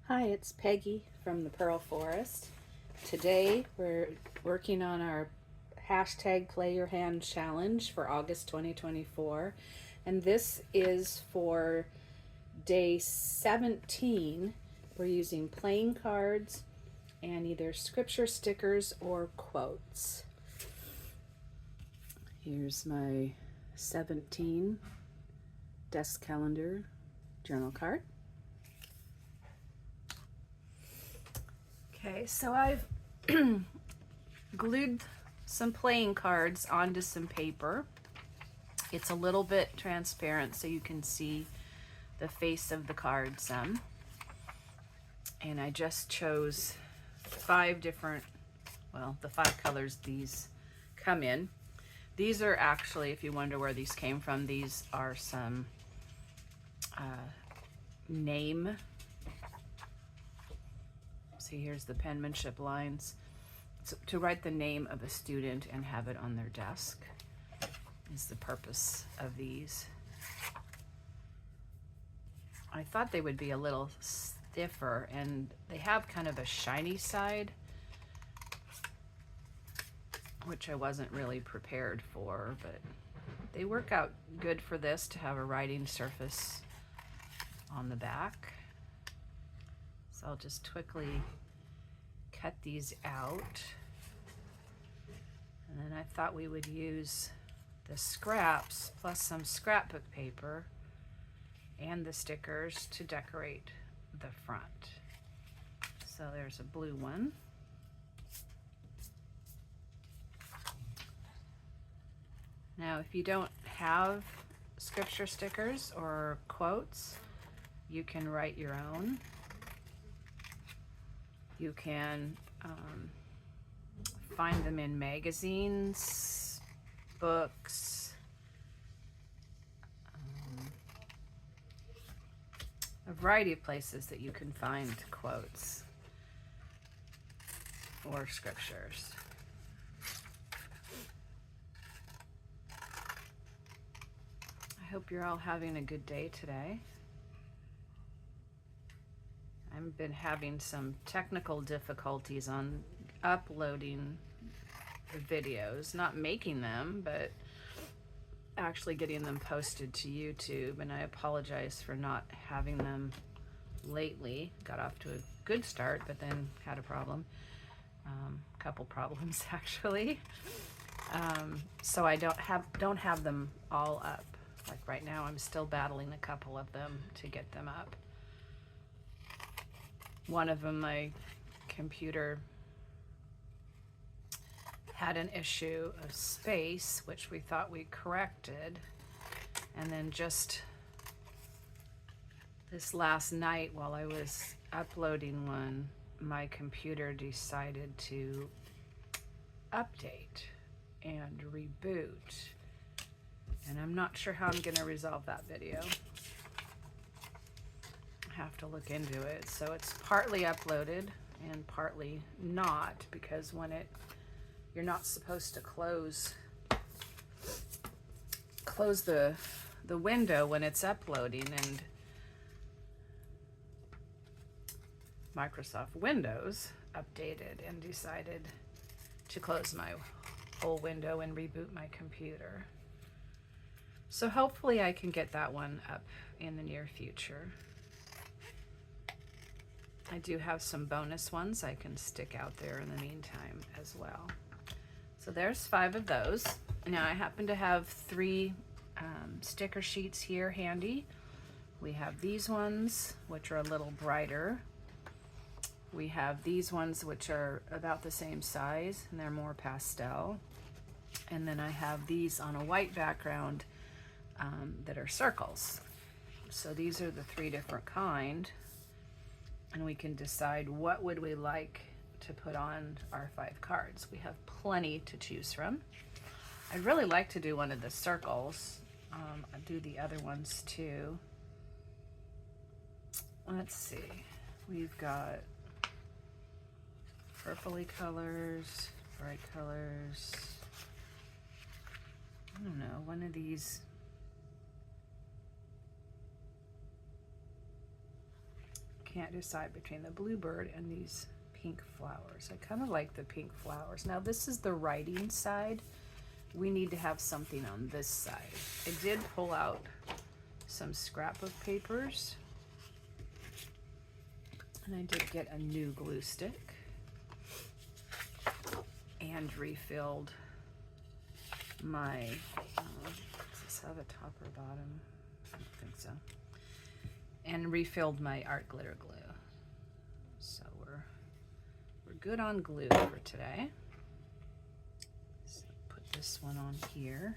Hi, it's Peggy from the Pearl Forest. Today we're working on our hashtag Play Your Hand challenge for August 2024. And this is for day 17. We're using playing cards and either scripture stickers or quotes. Here's my 17 desk calendar journal card. Okay, so I've glued some playing cards onto some paper. It's a little bit transparent so you can see the face of the card some. And I just chose 5 different, well, the 5 colors these come in. These are actually, if you wonder where these came from, these are some name. See, here's the penmanship lines. So to write the name of a student and have it on their desk is the purpose of these. I thought they would be a little stiffer, and they have kind of a shiny side, which I wasn't really prepared for, but they work out good for this to have a writing surface on the back. So I'll just quickly cut these out. And then I thought we would use the scraps plus some scrapbook paper and the stickers to decorate the front. So there's a blue one. Now, if you don't have scripture stickers or quotes, you can write your own. You can find them in magazines, books, a variety of places that you can find quotes or scriptures. I hope you're all having a good day today. I've been having some technical difficulties on uploading the videos, not making them, but actually getting them posted to YouTube, and I apologize for not having them lately. Got off to a good start, but then had a problem, couple problems actually. So I don't have them all up. Like right now, I'm still battling a couple of them to get them up. One of them, my computer had an issue of space, which we thought we corrected. And then just this last night while I was uploading one, my computer decided to update and reboot. And I'm not sure how I'm gonna resolve that video. Have to look into it. So it's partly uploaded and partly not, because when you're not supposed to close the window when it's uploading, and Microsoft Windows updated and decided to close my whole window and reboot my computer. So hopefully I can get that one up in the near future. I do have some bonus ones I can stick out there in the meantime as well. So there's 5 of those. Now I happen to have 3 sticker sheets here handy. We have these ones, which are a little brighter. We have these ones, which are about the same size, and they're more pastel. And then I have these on a white background that are circles. So these are the 3 different kind. And we can decide what would we like to put on our 5 cards. We have plenty to choose from. I'd really like to do one of the circles. I'll do the other ones too. Let's see. We've got purpley colors, bright colors. I don't know, one of these. can't decide between the bluebird and these pink flowers. I kind of like the pink flowers. Now this is the writing side. We need to have something on this side. I did pull out some scrapbook papers, and I did get a new glue stick and refilled my, does this have a top or bottom? I don't think so. And refilled my art glitter glue. So we're good on glue for today. So put this one on here.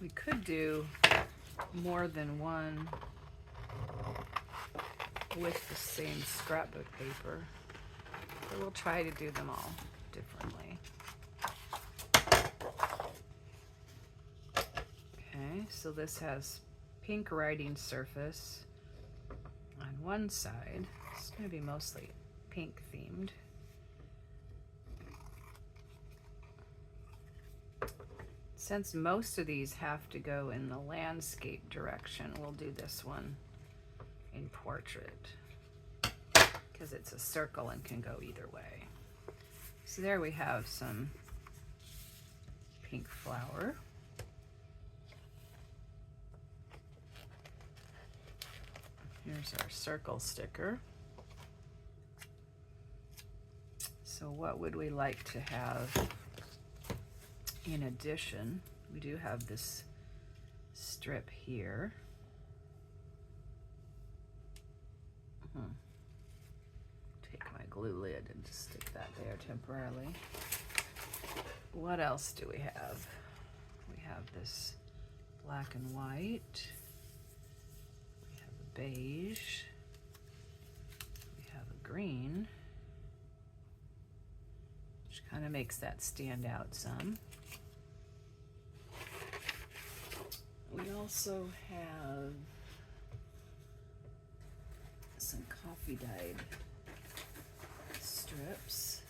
We could do more than one with the same scrapbook paper, but we'll try to do them all differently. Okay, so this has pink writing surface on one side. It's going to be mostly pink themed. Since most of these have to go in the landscape direction, we'll do this one in portrait because it's a circle and can go either way. So there we have some pink flower. Here's our circle sticker. So what would we like to have in addition? We do have this strip here. Take my glue lid and just stick that there temporarily. What else do we have? We have this black and white. We have a beige. We have a green, which kind of makes that stand out some. We also have some coffee dyed strips.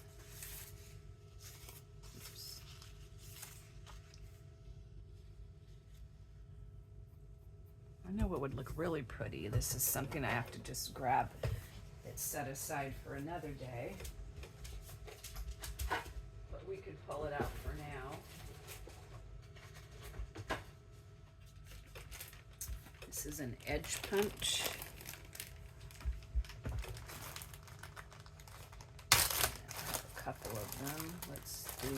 Oops. I know what would look really pretty. This is something I have to just grab. It's set aside for another day, but we could pull it out for now. This is an edge punch. I have a couple of them. Let's do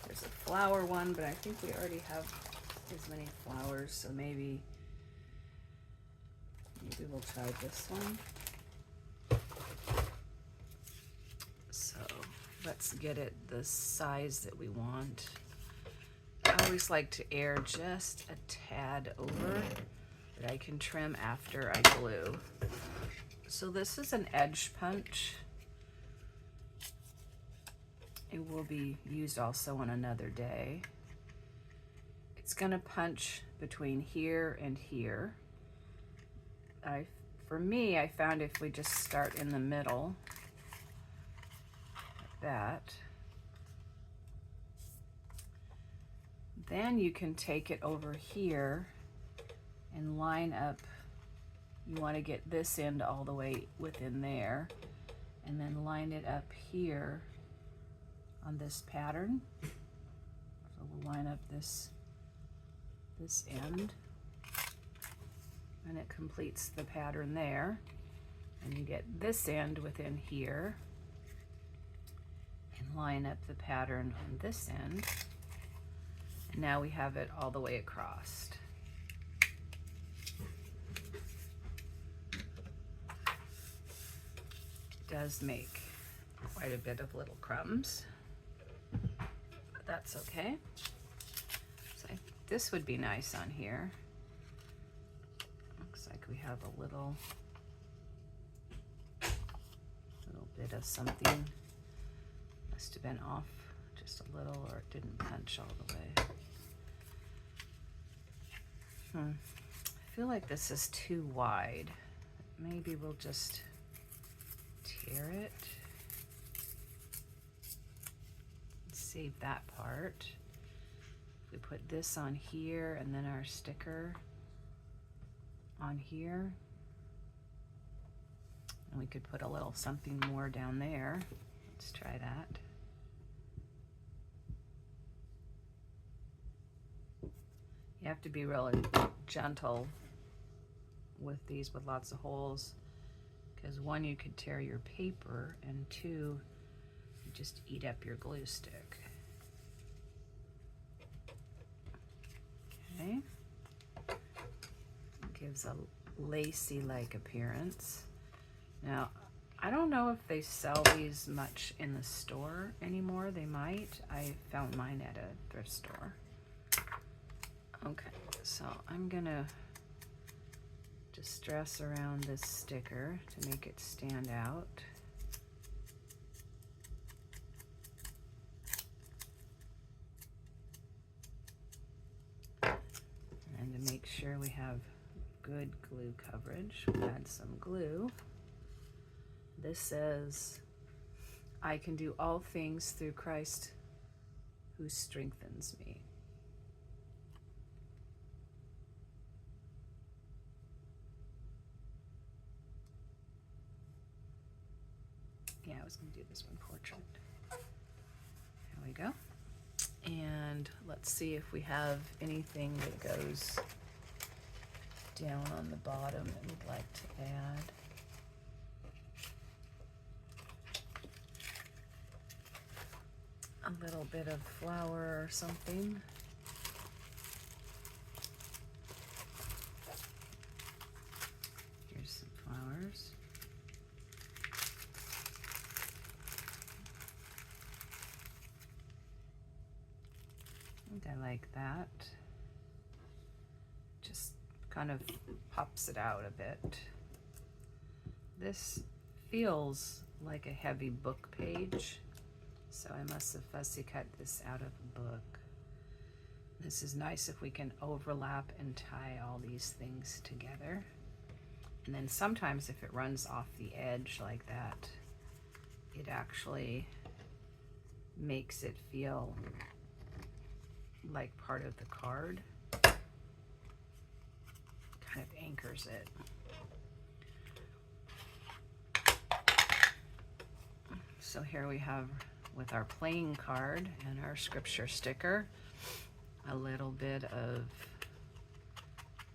there's a flower one, but I think we already have as many flowers, so maybe we'll try this one. So let's get it the size that we want. I always like to air just a tad over that I can trim after I glue. So this is an edge punch. It will be used also on another day. It's going to punch between here and here. For me, I found if we just start in the middle, like that, then you can take it over here and line up. You want to get this end all the way within there, and then line it up here on this pattern. So we'll line up this end, and it completes the pattern there. And you get this end within here and line up the pattern on this end. And now we have it all the way across. It does make quite a bit of little crumbs, but that's okay. So this would be nice on here. Looks like we have a little bit of something. Must have been off just a little, or it didn't punch all the way. I feel like this is too wide. Maybe we'll just tear it. save that part. We put this on here and then our sticker on here. And we could put a little something more down there. Let's try that. You have to be really gentle with these with lots of holes, because one, you could tear your paper, and two, you just eat up your glue stick. Okay. Gives a lacy-like appearance. Now, I don't know if they sell these much in the store anymore. They might. I found mine at a thrift store. Okay, so I'm gonna distress around this sticker to make it stand out. And to make sure we have good glue coverage, we'll add some glue. This says, I can do all things through Christ who strengthens me. Yeah, I was going to do this one portrait. There we go. And let's see if we have anything that goes down on the bottom that we'd like to add. A little bit of flower or something. Here's some flowers. I think I like that. Just kind of pops it out a bit. This feels like a heavy book page, so I must have fussy cut this out of a book. This is nice if we can overlap and tie all these things together. And then sometimes if it runs off the edge like that, it actually makes it feel like part of the card. Kind of anchors it. So here we have, with our playing card and our scripture sticker, a little bit of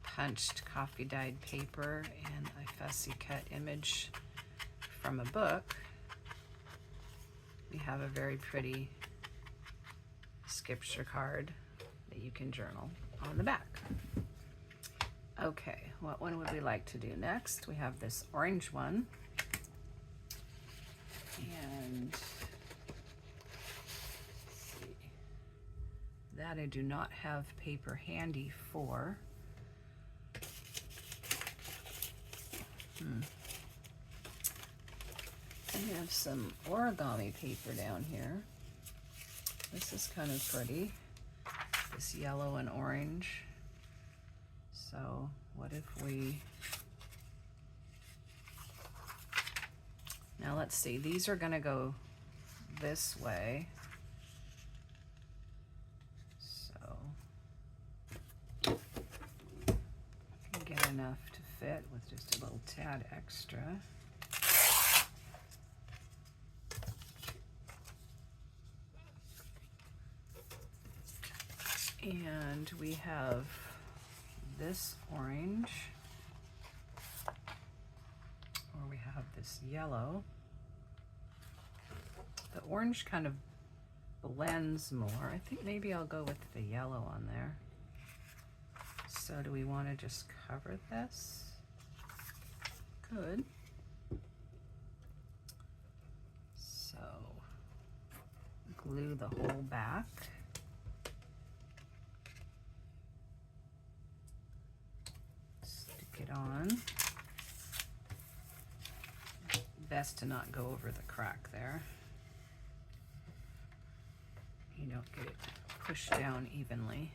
punched coffee dyed paper and a fussy cut image from a book. We have a very pretty scripture card that you can journal on the back. Okay, what one would we like to do next? We have this orange one. And let's see, that I do not have paper handy for. I have some origami paper down here. This is kind of pretty, this yellow and orange. So what if we, now let's see, these are gonna go this way. So I can get enough to fit with just a little tad extra. And we have this orange, or we have this yellow. The orange kind of blends more. I think maybe I'll go with the yellow on there. So do we want to just cover this? Good. So glue the whole back. It on. Best to not go over the crack there. You don't get it pushed down evenly.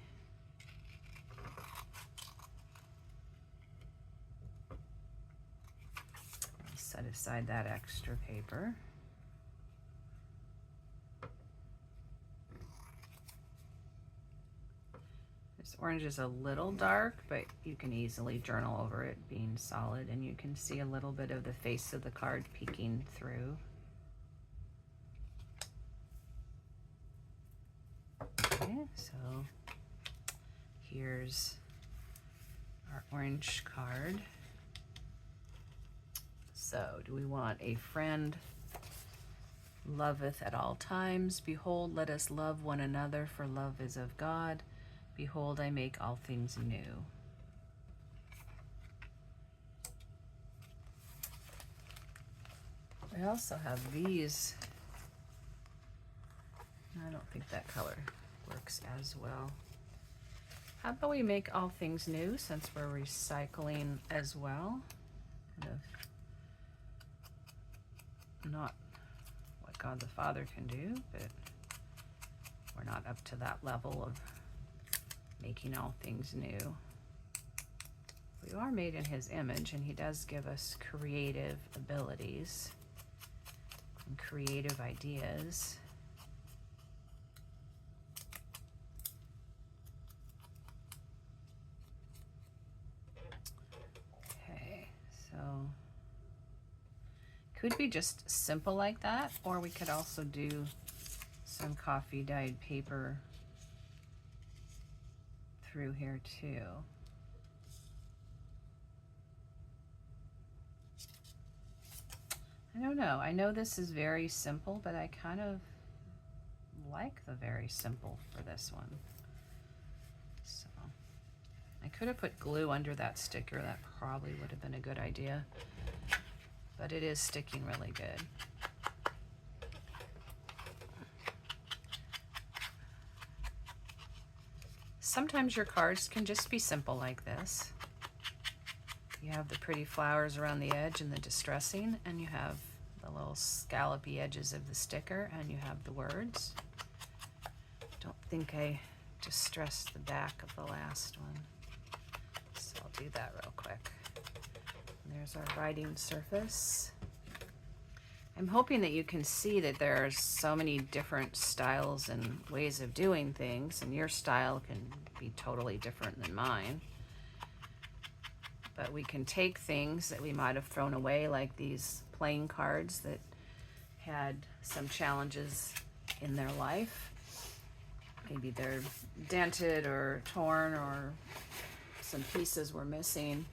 I'll set aside that extra paper. This orange is a little dark, but you can easily journal over it being solid, and you can see a little bit of the face of the card peeking through. Okay, so here's our orange card. So do we want a friend loveth at all times? Behold, let us love one another, for love is of God. Behold, I make all things new. We also have these. I don't think that color works as well. How about we make all things new, since we're recycling as well? Kind of not what God the Father can do, but we're not up to that level of making all things new. We are made in His image, and He does give us creative abilities and creative ideas. Okay, so could be just simple like that, or we could also do some coffee dyed paper through here too. I don't know. I know this is very simple, but I kind of like the very simple for this one. So I could have put glue under that sticker. That probably would have been a good idea, but it is sticking really good. Sometimes your cards can just be simple like this. You have the pretty flowers around the edge and the distressing, and you have the little scallopy edges of the sticker, and you have the words. Don't think I distressed the back of the last one, so I'll do that real quick. And there's our writing surface. I'm hoping that you can see that there are so many different styles and ways of doing things, and your style can be totally different than mine. But we can take things that we might have thrown away, like these playing cards that had some challenges in their life. Maybe they're dented or torn, or some pieces were missing.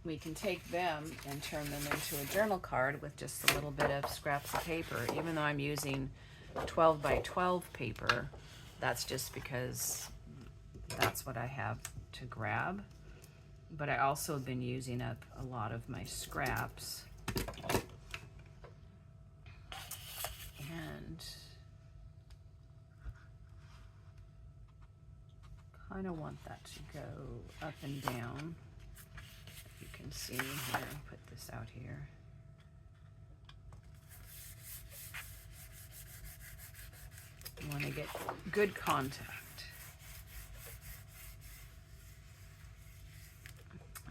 We can take them and turn them into a journal card with just a little bit of scraps of paper. Even though I'm using 12 by 12 paper, that's just because that's what I have to grab. But I also have been using up a lot of my scraps. And kind of want that to go up and down. You can see here, put this out here. You want to get good contact.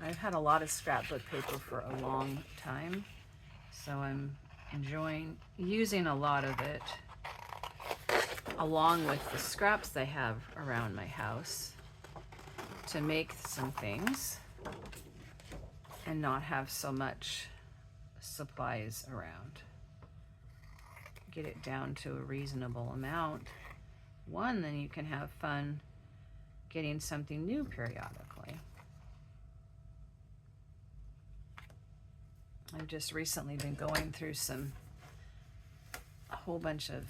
I've had a lot of scrapbook paper for a long time, so I'm enjoying using a lot of it along with the scraps they have around my house to make some things and not have so much supplies around. Get it down to a reasonable amount. One, then you can have fun getting something new periodically. I've just recently been going through a whole bunch of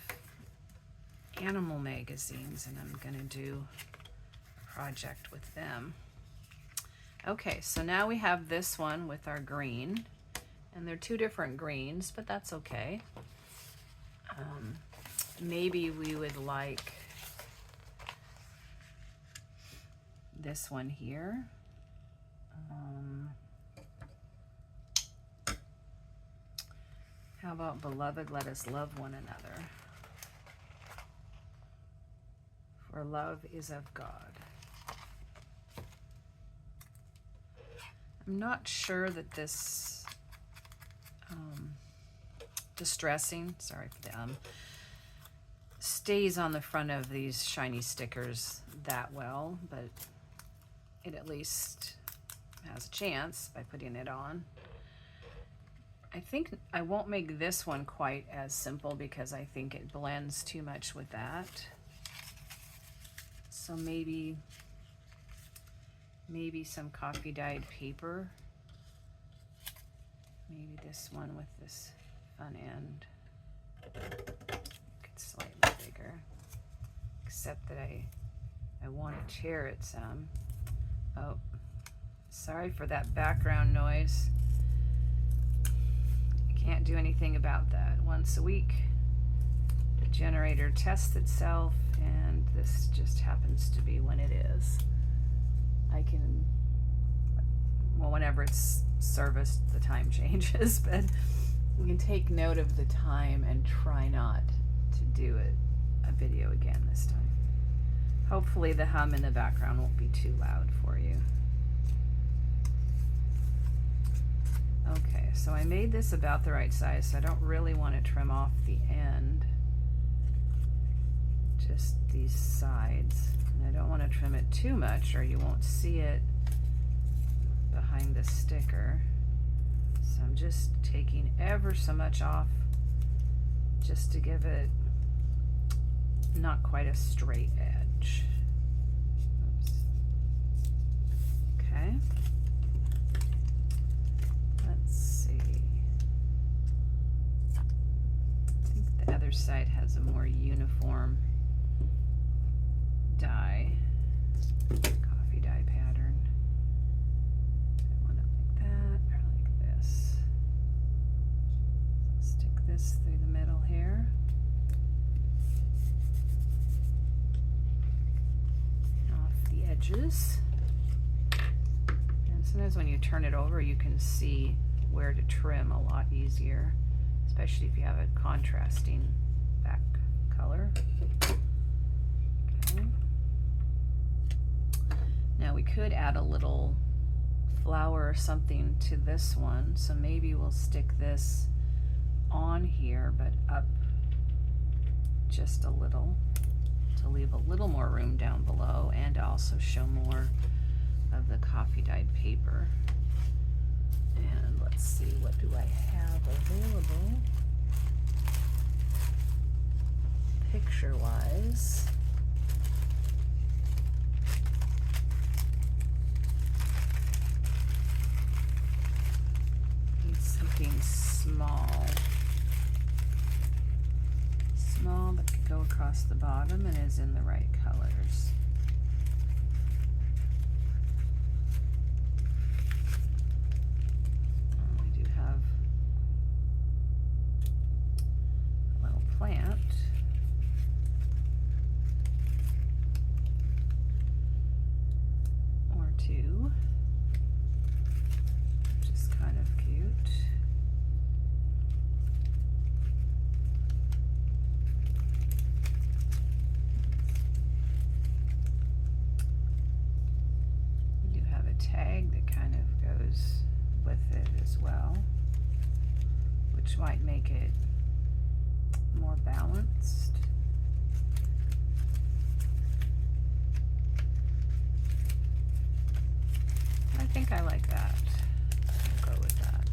animal magazines, and I'm gonna do a project with them. Okay, so now we have this one with our green, and they're two different greens, but that's okay. Maybe we would like this one here. How about beloved, let us love one another, for love is of God. I'm not sure that this distressing, sorry for the stays on the front of these shiny stickers that well, but it at least has a chance by putting it on. I think I won't make this one quite as simple because I think it blends too much with that. So maybe some coffee dyed paper. Maybe this one with this fun end. It's slightly bigger. Except that I want to tear it some. Oh, sorry for that background noise. Can't do anything about that. Once a week, the generator tests itself, and this just happens to be when it is. I can, well, whenever it's serviced, the time changes, but we can take note of the time and try not to do a video again this time. Hopefully the hum in the background won't be too loud for you. Okay, so I made this about the right size, so I don't really want to trim off the end, just these sides. And I don't want to trim it too much or you won't see it behind the sticker. So I'm just taking ever so much off just to give it not quite a straight edge. Oops. Okay. Let's see. I think the other side has a more uniform dye, coffee dye pattern. I want it like that or like this. So stick this through the middle here. Off the edges. And sometimes when you turn it over, you can see where to trim a lot easier, especially if you have a contrasting back color. Okay. Now we could add a little flower or something to this one, so maybe we'll stick this on here but up just a little to leave a little more room down below and also show more of the coffee dyed paper. And let's see, what do I have available picture wise? Need something small that could go across the bottom and is in the right colors. We do have a little plant. Or two, which is kind of cute. We do have a tag that kind of goes with it as well, which might make it more balanced. I think I like that. I'll go with that.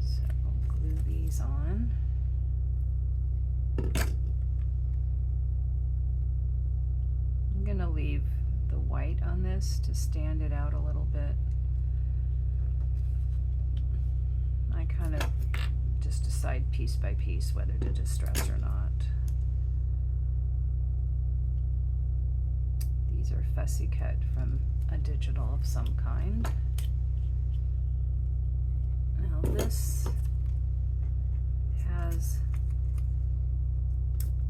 So we'll glue these on. I'm gonna leave the white on this to stand it out a little bit. I kind of just decide piece by piece whether to distress or not. These are fussy cut from a digital of some kind. Now this has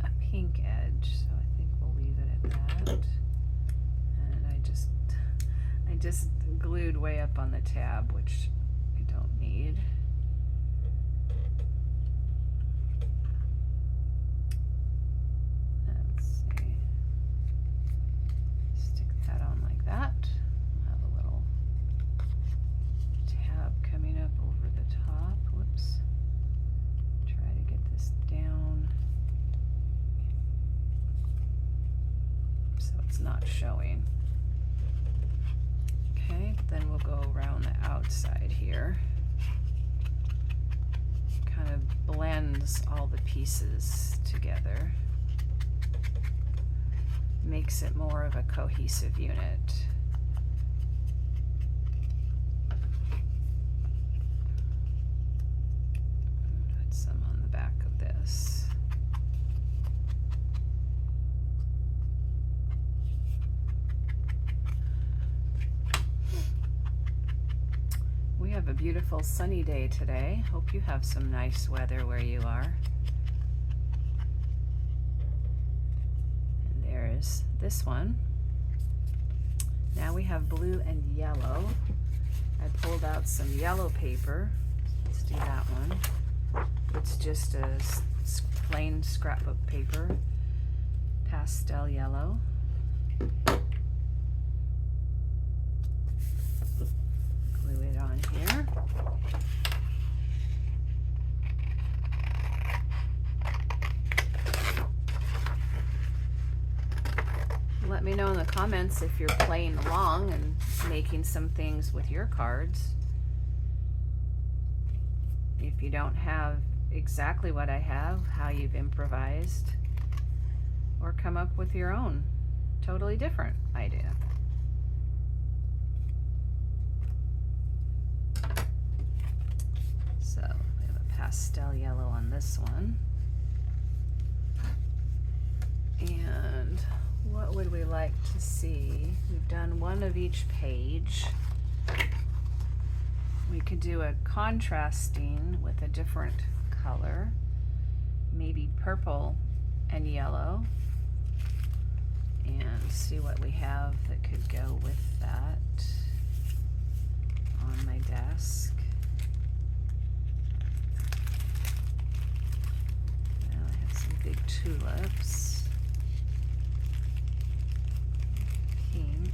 a pink edge, so I think we'll leave it at that. And I just glued way up on the tab, which I don't need. Let's see. Stick that on like that. We'll have a little tab coming up over the top. Whoops. Try to get this down so it's not showing. Okay, then we'll go around the outside here. Kind of blends all the pieces together. Makes it more of a cohesive unit. Put some on the back of this. We have a beautiful sunny day today. Hope you have some nice weather where you are. And there's this one. Now we have blue and yellow. I pulled out some yellow paper. Let's do that one. It's just a plain scrapbook paper, pastel yellow. Glue it on here. Let me know in the comments if you're playing along and making some things with your cards. If you don't have exactly what I have, how you've improvised, or come up with your own totally different idea. So we have a pastel yellow on this one. And what would we like to see? We've done one of each page. We could do a contrasting with a different color, maybe purple and yellow, and see what we have that could go with that on my desk. Well, I have some big tulips. Pink.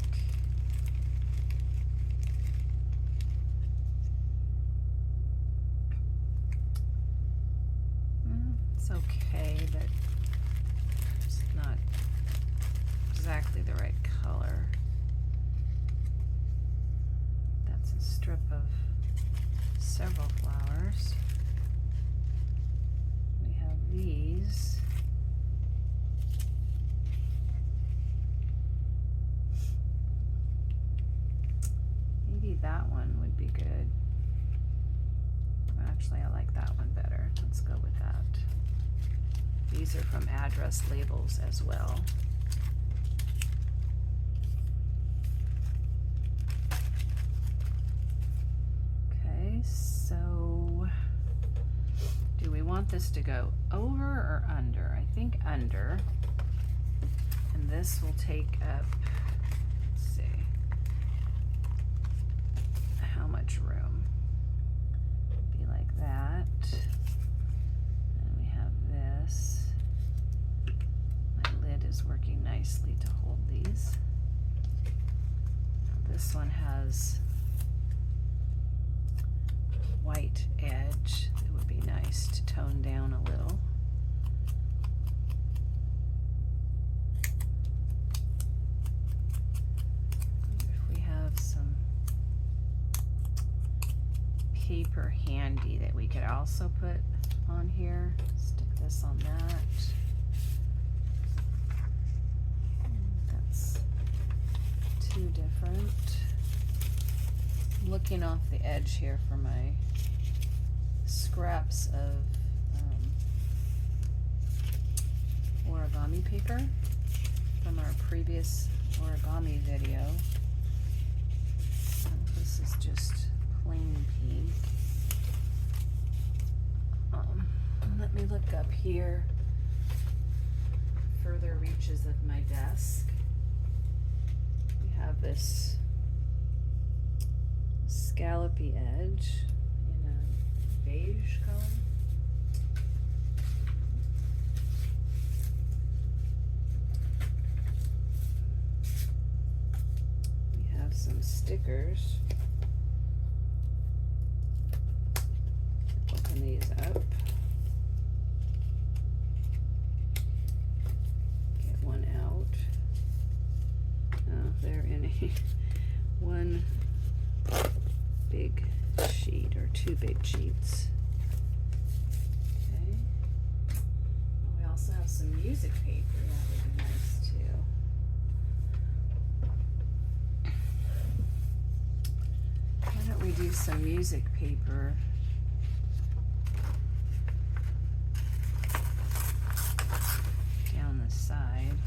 It's okay, but it's not exactly the right color. That's a strip of several flowers. We have these. Maybe that one would be good. Actually, I like that one better. Let's go with that. These are from Address Labels as well. Okay, so do we want this to go over or under? I think under. And this will take up, let's see, how much room? Be like that. And we have this. My lid is working nicely to hold these. Now this one has a white edge that would be nice to tone down a little. If we have some paper handy that we could also put on here, stick this on that. That's two different. I'm looking off the edge here for my scraps of origami paper from our previous origami video. This is just plain pink. Let me look up here, further reaches of my desk. We have this scallopy edge in a beige color. We have some stickers. Open these up. Get one out. Oh, they're in a one big sheet or 2 big sheets. Okay. We also have some music paper. That would be nice too. Why don't we do some music paper? Down the side.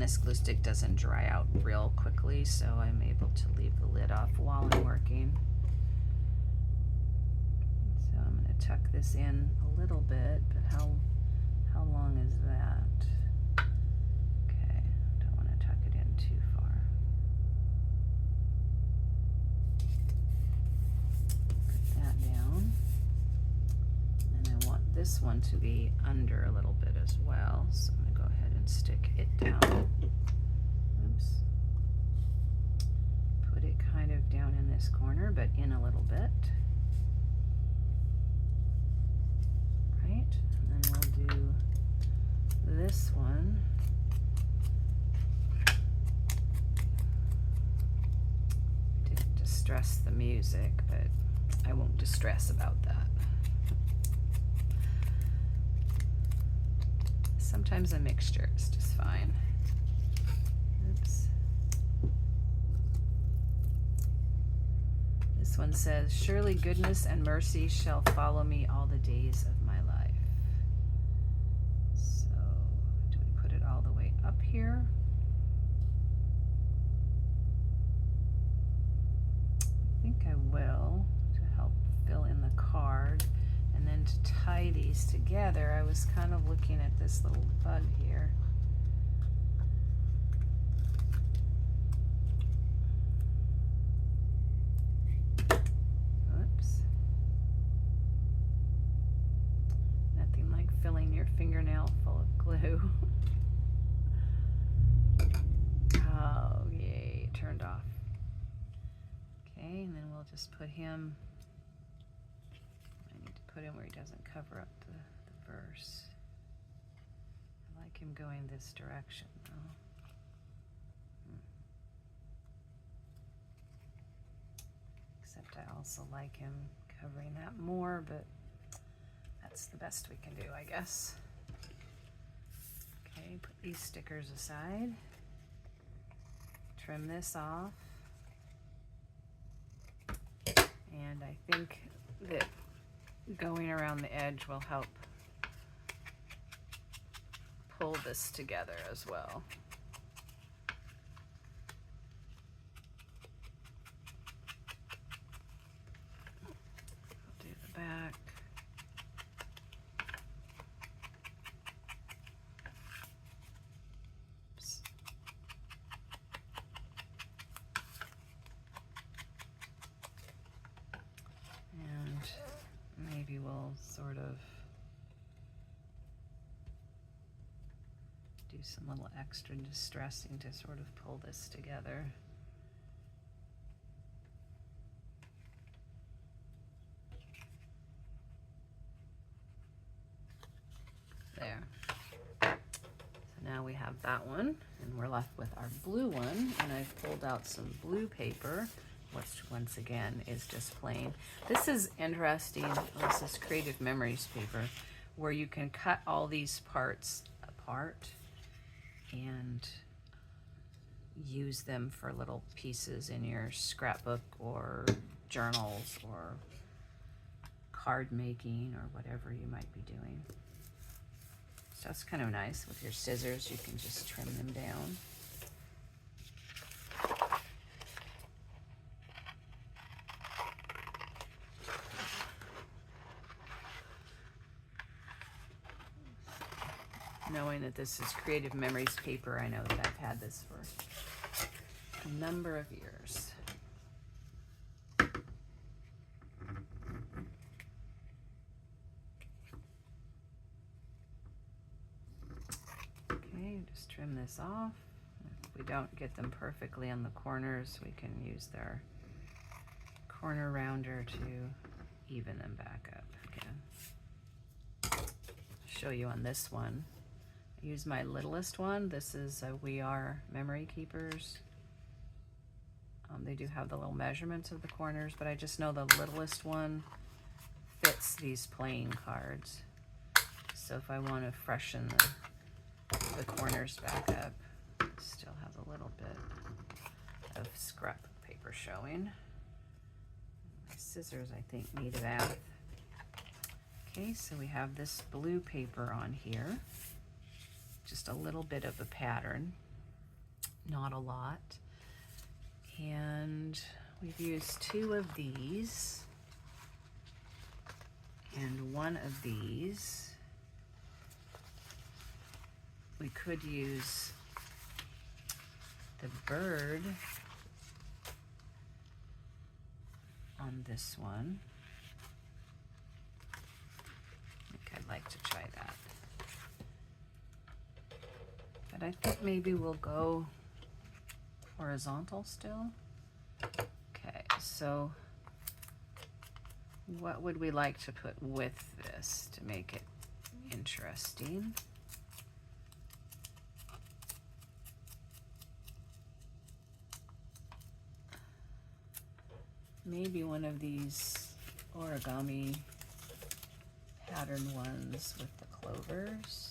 This glue stick doesn't dry out real quickly, so I'm able to leave the lid off while I'm working. So I'm going to tuck this in a little bit, but how long is that? Okay, don't want to tuck it in too far. Put that down. And I want this one to be under a little bit as well, so I'm going to go ahead and stick it down. Oops. Put it kind of down in this corner, but in a little bit. Right? And then we'll do this one. Didn't distress the music, but I won't distress about that. Sometimes a mixture is just fine. Oops. This one says, surely goodness and mercy shall follow me all the days of my life. So, do we put it all the way up here? I think I will, to help fill in the card. And then to tie these together, I was kind of looking at this little bug here. Oops. Nothing like filling your fingernail full of glue. Oh, yay, it turned off. Okay, and then we'll just put him, put him where he doesn't cover up the verse. I like him going this direction though. Except I also like him covering that more, but that's the best we can do, I guess. Okay, put these stickers aside. Trim this off. And I think that going around the edge will help pull this together as well. I'll do the back. Oops. And maybe we'll sort of do some little extra distressing to sort of pull this together. There. So now we have that one, and we're left with our blue one, and I've pulled out some blue paper, which once again is just plain. This is interesting. This is Creative Memories paper, where you can cut all these parts apart and use them for little pieces in your scrapbook or journals or card making or whatever you might be doing. So that's kind of nice. With your scissors, you can just trim them down. Knowing that this is Creative Memories paper, I know that I've had this for a number of years. Okay, just trim this off. If we don't get them perfectly on the corners, we can use their corner rounder to even them back up again. Show you on this one. I use my littlest one. This is a We Are Memory Keepers. They do have the little measurements of the corners, but I just know the littlest one fits these playing cards. So if I want to freshen the corners back up, still have a little bit of scrap paper showing. My scissors, I think, need a bath. Okay, so we have this blue paper on here. Just a little bit of a pattern, not a lot. And we've used 2 of these and 1 of these. We could use the bird on this one. I think I'd like to try that. But I think maybe we'll go horizontal still. Okay, so what would we like to put with this to make it interesting? Maybe one of these origami pattern ones with the clovers.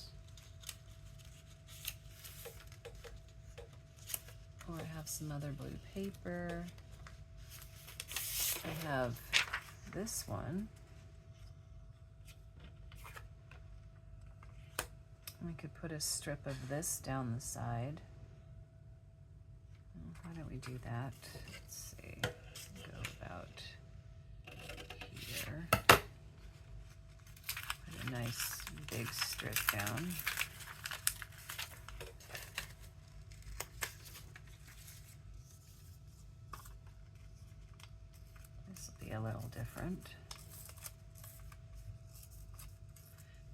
Or I have some other blue paper. I have this one. We could put a strip of this down the side. Why don't we do that? Let's see. Go about here. Put a nice big strip down. A little different.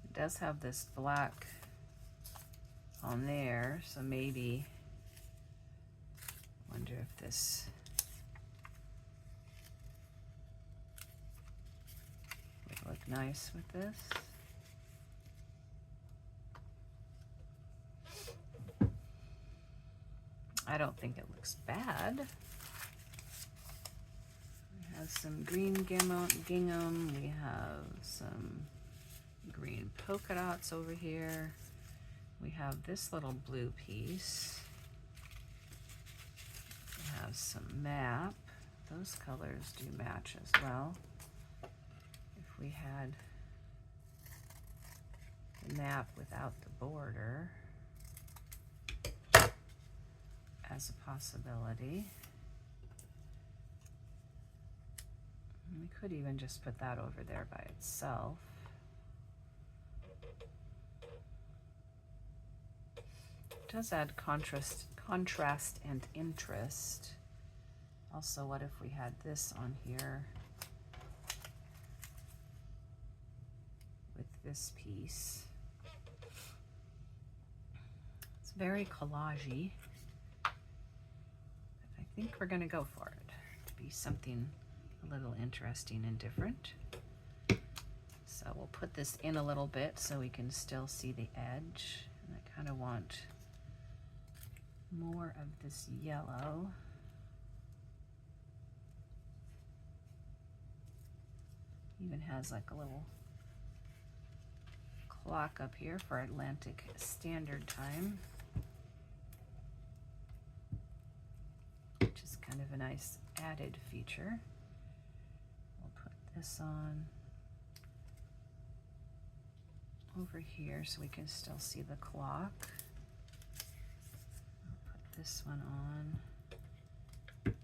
It does have this black on there, so maybe wonder if this would look nice with this. I don't think it looks bad. Some green gingham, we have some green polka dots over here. We have this little blue piece. We have some map. Those colors do match as well. If we had the map without the border as a possibility. We could even just put that over there by itself. It does add contrast and interest. Also, what if we had this on here with this piece? It's very collagey, but I think we're going to go for it to be something a little interesting and different. So we'll put this in a little bit so we can still see the edge. And I kind of want more of this yellow. Even has like a little clock up here for Atlantic Standard Time, which is kind of a nice added feature. This on over here so we can still see the clock. I'll put this one on.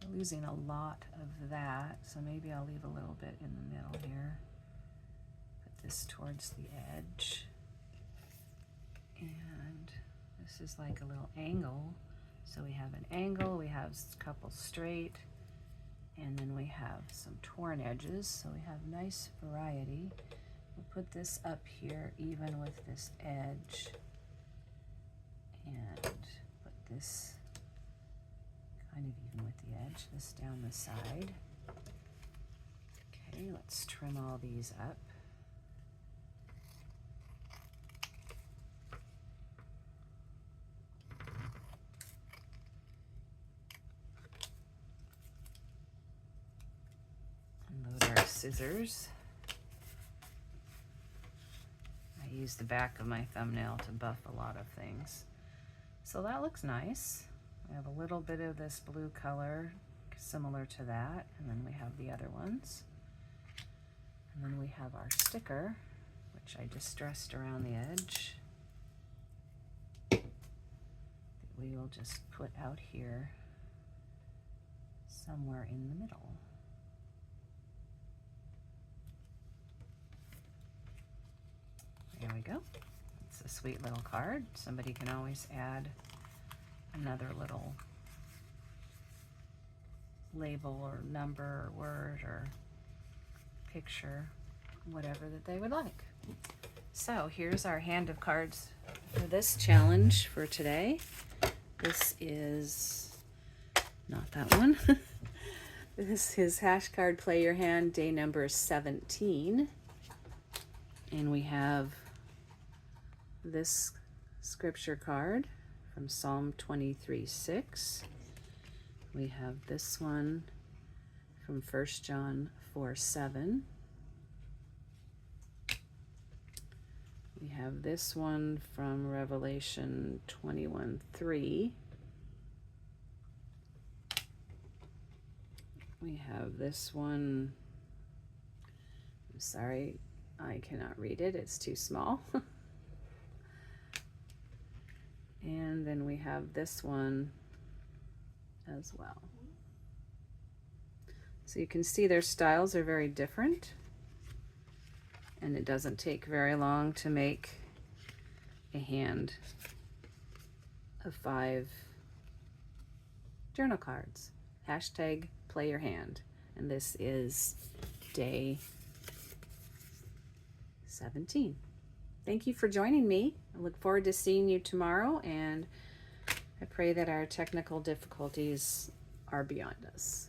We're losing a lot of that, so maybe I'll leave a little bit in the middle here. Put this towards the edge. And this is like a little angle. So we have an angle, we have a couple straight, and then we have some torn edges. So we have nice variety. We'll put this up here even with this edge, and put this kind of even with the edge, this down the side. Okay, let's trim all these up. Load our scissors. I use the back of my thumbnail to buff a lot of things. So that looks nice. We have a little bit of this blue color similar to that, and then we have the other ones. And then we have our sticker, which I distressed around the edge, that we will just put out here somewhere in the middle. There we go. It's a sweet little card. Somebody can always add another little label or number or word or picture, whatever that they would like. So here's our hand of cards for this challenge for today. This is not that one. This is Hash Card Play Your Hand, day number 17. And we have this scripture card from Psalm 23:6. We have this one from 1 John 4:7. We have this one from Revelation 21:3. We have this one, I'm sorry, I cannot read it, it's too small. And then we have this one as well. So you can see their styles are very different, and it doesn't take very long to make a hand of 5 journal cards. Hashtag play your hand. And this is day 17. Thank you for joining me. I look forward to seeing you tomorrow, and I pray that our technical difficulties are behind us.